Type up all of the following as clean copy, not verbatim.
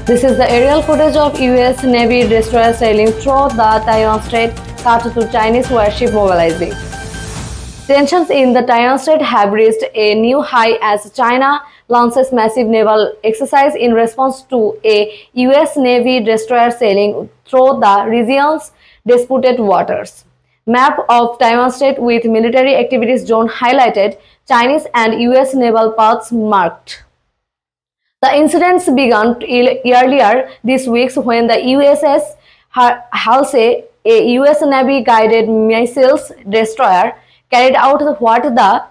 This is the aerial footage of US Navy destroyer sailing through the Taiwan Strait, cut to Chinese warship mobilizing. Tensions in the Taiwan Strait have reached a new high as China launches massive naval exercise in response to a US Navy destroyer sailing through the region's disputed waters. Map of Taiwan Strait with military activities zone highlighted, Chinese and US naval paths marked. The incidents began earlier this week when the USS Halsey, a US Navy guided missiles destroyer, carried out what the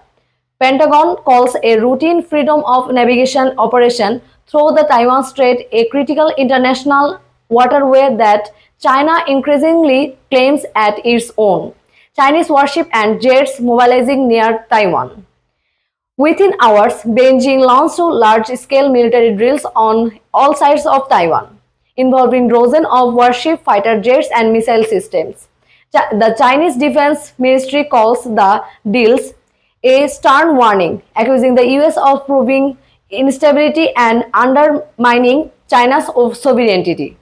Pentagon calls a routine freedom of navigation operation through the Taiwan Strait, a critical international waterway that China increasingly claims as its own. Chinese warships and jets mobilizing near Taiwan. Within hours, Beijing launched large-scale military drills on all sides of Taiwan, involving dozens of warship, fighter jets, and missile systems. The Chinese Defense Ministry calls the deals a stern warning, accusing the US of proving instability and undermining China's sovereignty.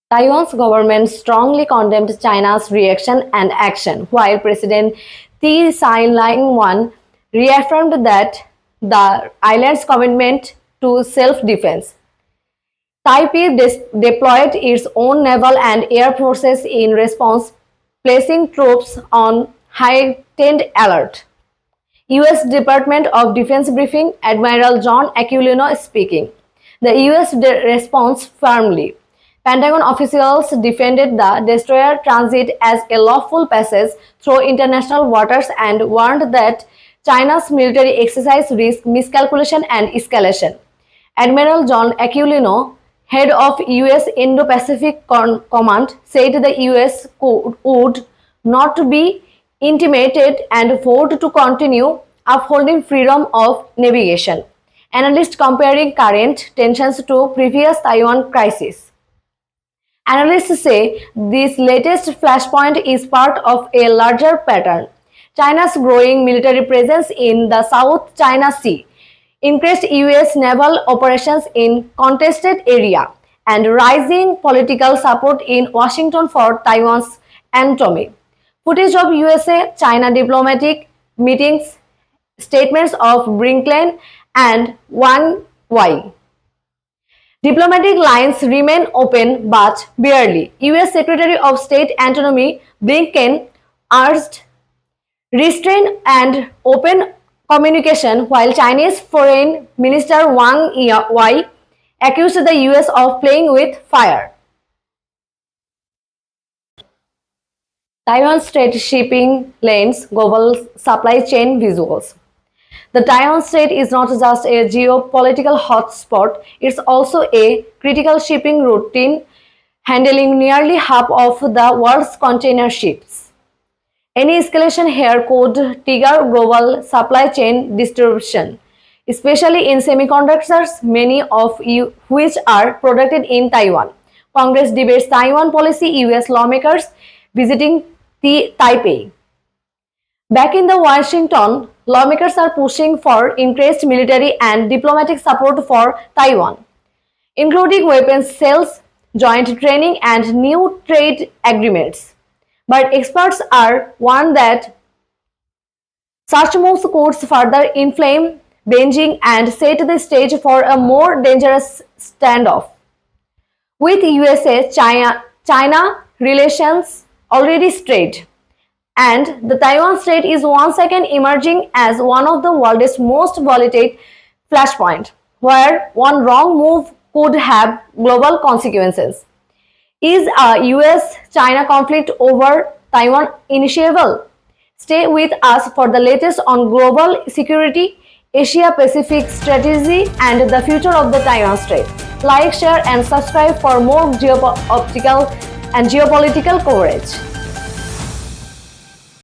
Taiwan's government strongly condemned China's reaction and action, while President Tsai Ing-wen reaffirmed that the island's commitment to self-defense. Taipei deployed its own naval and air forces in response, placing troops on heightened alert. U.S. Department of Defense briefing, Admiral John Aquilino speaking. The U.S. responds firmly. Pentagon officials defended the destroyer transit as a lawful passage through international waters and warned that China's military exercise risked miscalculation and escalation. Admiral John Aquilino, head of U.S. Indo-Pacific Command, said the U.S. would not be intimidated and vowed to continue upholding freedom of navigation. Analysts comparing current tensions to previous Taiwan crisis. Analysts say this latest flashpoint is part of a larger pattern. China's growing military presence in the South China Sea, increased US naval operations in contested area, and rising political support in Washington for Taiwan's autonomy. Footage of USA-China diplomatic meetings, statements of Blinken and Wang Yi. Diplomatic lines remain open but barely. US Secretary of State Antony Blinken urged restraint and open communication, while Chinese Foreign Minister Wang Yi accused the US of playing with fire. Taiwan Strait shipping lanes, global supply chain visuals. The Taiwan Strait is not just a geopolitical hotspot, it's also a critical shipping route handling nearly half of the world's container ships. Any escalation here could trigger global supply chain disruption, especially in semiconductors, many of which are produced in Taiwan. Congress debates Taiwan policy, US lawmakers visiting Taipei. Back in the Washington, lawmakers are pushing for increased military and diplomatic support for Taiwan, including weapons sales, joint training, and new trade agreements. But experts are warned that such moves could further inflame Beijing and set the stage for a more dangerous standoff. With USA-China relations already strained, and the Taiwan Strait is once again emerging as one of the world's most volatile flashpoints, where one wrong move could have global consequences. Is a US-China conflict over Taiwan initiable? Stay with us for the latest on global security, Asia-Pacific strategy, and the future of the Taiwan Strait. Like, share, and subscribe for more geopolitical coverage.